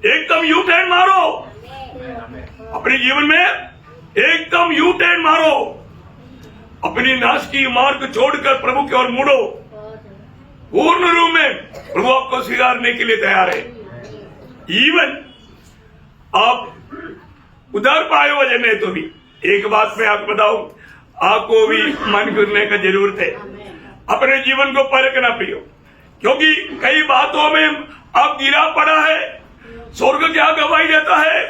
एकदम यू टर्न मारो अपने जीवन में, एकदम यू टर्न मारो, अपनी नाश की मार्ग छोड़कर प्रभु की ओर मुड़ो। पूर्ण रूप में प्रभु आपको स्वीकारने के लिए तैयार है। इवन आप उधार पाए वजन है तो भी एक बात मैं आपको बताऊं, आपको भी मन फिरने का जरूरत है। अपने जीवन को परखना प्रियो, क्योंकि कई बातों में आप गिरा पड़ा है। स्वर्ग क्या गवाही देता है?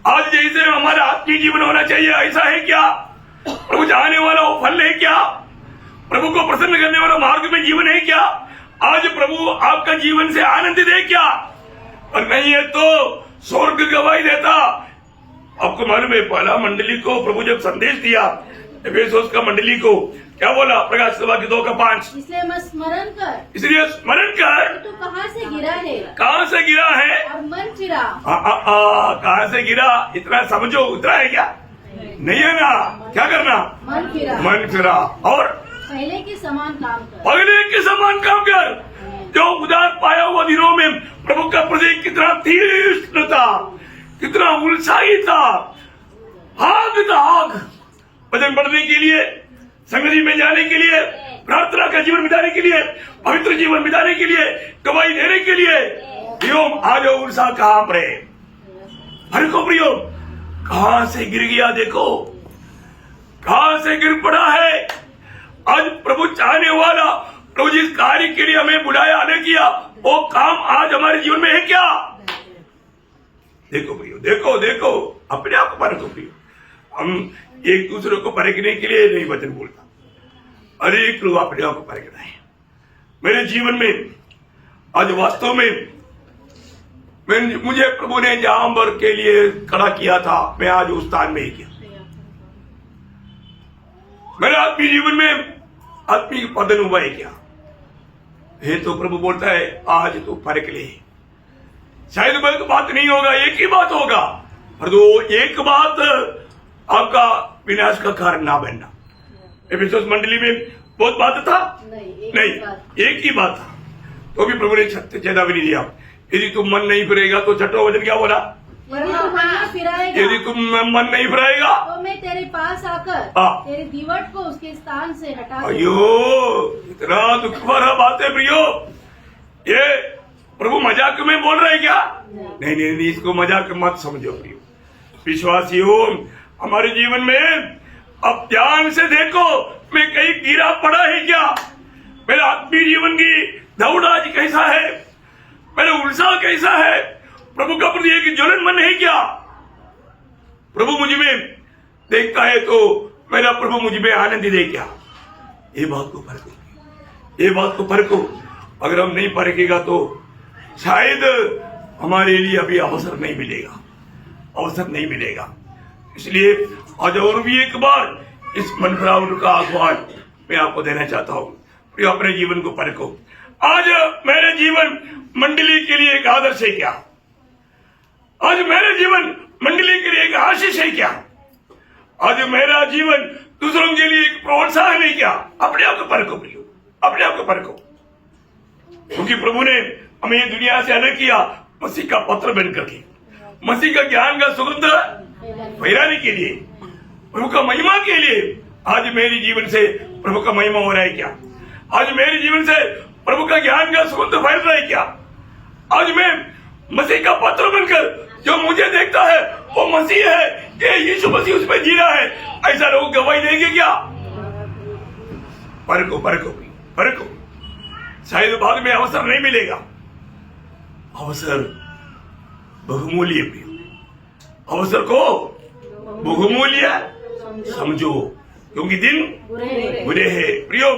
आज जैसे हमारा आत्मीय जीवन होना चाहिए, ऐसा है क्या? प्रभु चाहने वाला वो फल है क्या? प्रभु को प्रसन्न करने वाला मार्ग में जीवन है क्या? आज प्रभु आपका जीवन से आनंदित है क्या? और नहीं है तो स्वर्ग गवाही देता। आपको मालूम है, पहला मंडली को प्रभु जब संदेश दिया, एफेसुस का मंडली को क्या बोला? प्रकाश सभा की 2:5, इसलिए मैं स्मरण कर, इसलिए स्मरण कर तू कहाँ से गिरा है, कहाँ से गिरा है और मन फिरा। कहाँ से गिरा, इतना समझो, उतरा है क्या? नहीं है ना। क्या करना? मन फिरा, मन फिरा और पहले के समान काम कर। पहले के समान काम कर। जो उदार पाया हुआ दिनों में प्रभु का प्रति कितना तीक्ष्ण था, कितना उत्साही था, आग था आग, भजन पढ़ने के लिए, संगति में जाने के लिए, प्रार्थना का जीवन बिताने के लिए, पवित्र जीवन बिताने के लिए, गवाही देने के लिए। प्रियो, आज उत्साह कहाँ पर है? हर को प्रियो, कहाँ से गिर गया? देखो कहाँ से गिर पड़ा है। आज प्रभु चाहने वाला, प्रभु जिस कार्य के लिए हमें बुलाया, अलग किया, वो काम आज हमारे जीवन में है क्या? देखो प्रियो, देखो देखो, अपने आप को परखो प्रियो। हम एक दूसरे को परखने के लिए नहीं वचन बोलता, अरे लोग अपने आप को परखना है। मेरे जीवन में आज वास्तव में मुझे प्रभु ने जहां भर के लिए खड़ा किया था, मैं आज उस स्थान में ही किया। मेरे आत्मीय जीवन में आत्मिक पदन हुआ है क्या? ये तो प्रभु बोलता है आज तो फर्क ले। शायद तो बात नहीं होगा, एक ही बात होगा, और तो एक बात आपका विनाश का कारण ना बनना। एफेसुस मंडली में बहुत बात था नहीं, एक ही बात था, तो भी प्रभु ने चेतावनी दिया, यदि तुम मन नहीं फिरेगा तो छठवां वचन क्या बोला? यदि तुम मन नहीं फिराएगा तो मैं तेरे पास आकर तेरे दीवट को उसके स्थान से हटा दूंगा। अयो, इतना दुख भरा बात है प्रियो। ये प्रभु मजाक में बोल रहे क्या? नहीं नहीं नहीं, इसको मजाक मत समझो प्रियो। विश्वासियों, हमारे जीवन में अब ध्यान से देखो, मैं कहीं गिरा पड़ा है क्या? मेरा आत्मीय जीवन की दौड़ आज कैसा है? मेरा उत्साह कैसा है? प्रभु का प्रति एक ज्वलन मन है क्या? प्रभु मुझ में देखता है तो मेरा प्रभु मुझ में आनंद दे क्या? ये बात को परखो, ये बात को परखो। अगर हम नहीं परखेगा तो शायद हमारे लिए अभी अवसर नहीं मिलेगा, अवसर नहीं मिलेगा। इसलिए आज और भी एक बार इस मन फिरावट का आह्वान मैं आपको देना चाहता हूँ, फिर अपने जीवन को परखो। आज मेरे जीवन मंडली के लिए एक आदर्श है क्या? आज मेरा जीवन मंडली के लिए एक आशीष है क्या? आज मेरा जीवन दूसरों के लिए एक प्रोत्साहन है क्या? अपने आप को परखो प्रियो, अपने आप को परखो, क्योंकि प्रभु ने हमें ये दुनिया से अलग किया मसीह का पत्र बन करके, मसीह का ज्ञान का सुगंध फैलाने के लिए, प्रभु का महिमा के लिए। आज मेरे जीवन से प्रभु का महिमा हो रहा है क्या? आज मेरे जीवन से प्रभु का ज्ञान का सुगंध फैल रहा है क्या? आज मैं मसीह का पात्र बनकर जो मुझे देखता है वो मसीह है, ये यीशु मसीह उसमें जी रहा है, ऐसा लोग गवाही देंगे क्या? परखो। शायद बाद में अवसर नहीं मिलेगा। अवसर बहुमूल्य प्रियो, अवसर को बहुमूल्य समझो, क्योंकि दिन बुरे हैं प्रियो।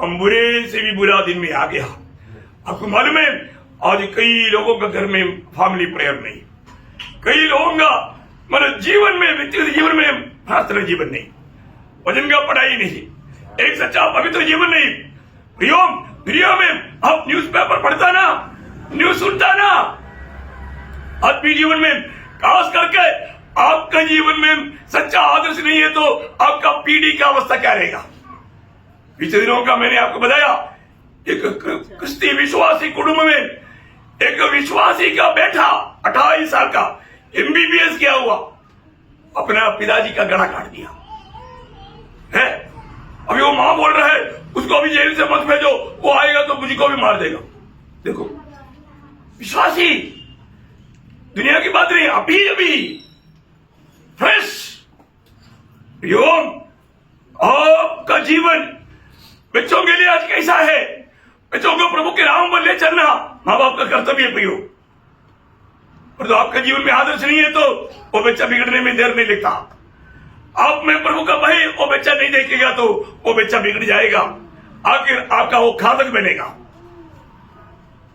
हम बुरे से भी बुरा दिन में आ गया। आपको मालूम है आज कई लोगों का घर में फैमिली प्रेयर नहीं, कई लोगों का मतलब जीवन में, व्यक्तिगत जीवन में प्रार्थना जीवन नहीं, वचन का पढ़ाई नहीं, एक सच्चा पवित्र जीवन नहीं प्रियो। दुनिया में आप न्यूज़पेपर पढ़ता ना, न्यूज सुनता ना, आत्मीय जीवन में खास करके आपका जीवन में सच्चा आदर्श नहीं है तो आपका पीढ़ी का अवस्था क्या रहेगा? पिछले दिनों का मैंने आपको बताया, एक क्रिस्ती विश्वासी कुटुंब में एक विश्वासी का बेटा 28 साल का MBBS किया हुआ अपना पिताजी का गला काट दिया है। अभी वो मां बोल रहा है उसको अभी जेल से मत भेजो, वो आएगा तो मुझको भी मार देगा। देखो विश्वासी, दुनिया की बात नहीं, अभी फ्रेश योग। आपका जीवन बच्चों के लिए आज कैसा है? बच्चों को प्रभु के राह पर ले चलना माँ बाप का कर्तव्य प्रियो। और तो आपका जीवन में आदर्श नहीं है तो वो बच्चा बिगड़ने में देर नहीं लगता। आप में प्रभु का भय वो बच्चा नहीं देखेगा तो वो बच्चा बिगड़ जाएगा, आखिर आपका वो घातक बनेगा।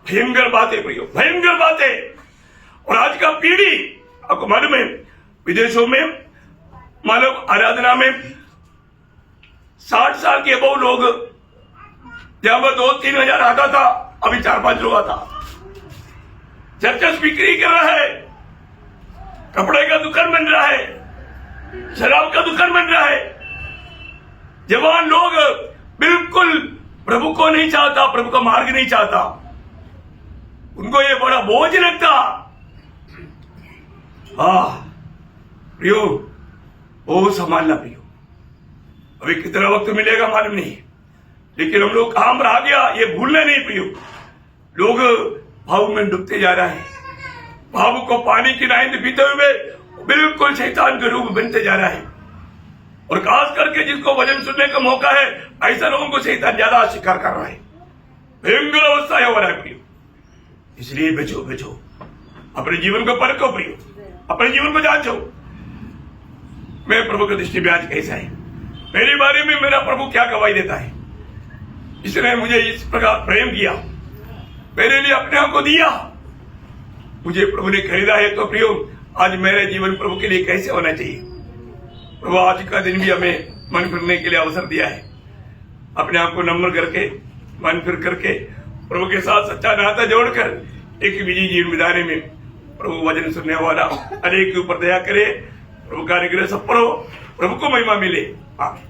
भयंकर बात है प्रियो, भयंकर बात है। और आज का पीढ़ी आपको मालूम है विदेशों में मानव आराधना में 60 साल के अबव लोग, जहां पर 2-3 हजार आता था अभी 4-5 लोग आता। चर्चस बिक्री कर रहा है, कपड़े का दुकान बन रहा है, शराब का दुकान बन रहा है। जवान लोग बिल्कुल प्रभु को नहीं चाहता, प्रभु का मार्ग नहीं चाहता, उनको ये बड़ा बोझ लगता। प्रियो वो संभालना प्रियो। अभी कितना वक्त मिलेगा मालूम नहीं, लेकिन हम लोग काम रह गया ये भूलना नहीं प्रियो। लोग भाव में डूबते जा रहा है, भाव को पानी की नाइंद पीते हुए बिल्कुल शैतान के रूप बनते जा रहा है। और खास करके जिसको वचन सुनने का मौका है ऐसा लोगों को शैतान ज्यादा शिकार कर रहा है। भयंकर अवस्था हो रहा है प्रियो। इसलिए बचो, अपने जीवन को परखो प्रियो, अपने जीवन को जांचो। मैं प्रभु की दृष्टि में आज कैसा है, मेरे बारे में मेरा प्रभु क्या गवाही देता है। इसने मुझे इस प्रकार प्रेम किया, मेरे लिए अपने आप को दिया, मुझे प्रभु ने खरीदा है। तो प्रियो आज मेरे जीवन प्रभु के लिए कैसे होना चाहिए? प्रभु आज का दिन भी हमें मन फिरने के लिए अवसर दिया है। अपने आप को नम्र करके, मन फिर करके प्रभु के साथ सच्चा नाता जोड़कर एक विजयी जीवन बिताने में प्रभु वचन सुनने वाला अनेक के ऊपर दया करे। प्रभु का अनुग्रह सब पर हो, प्रभु को महिमा मिले। आमीन।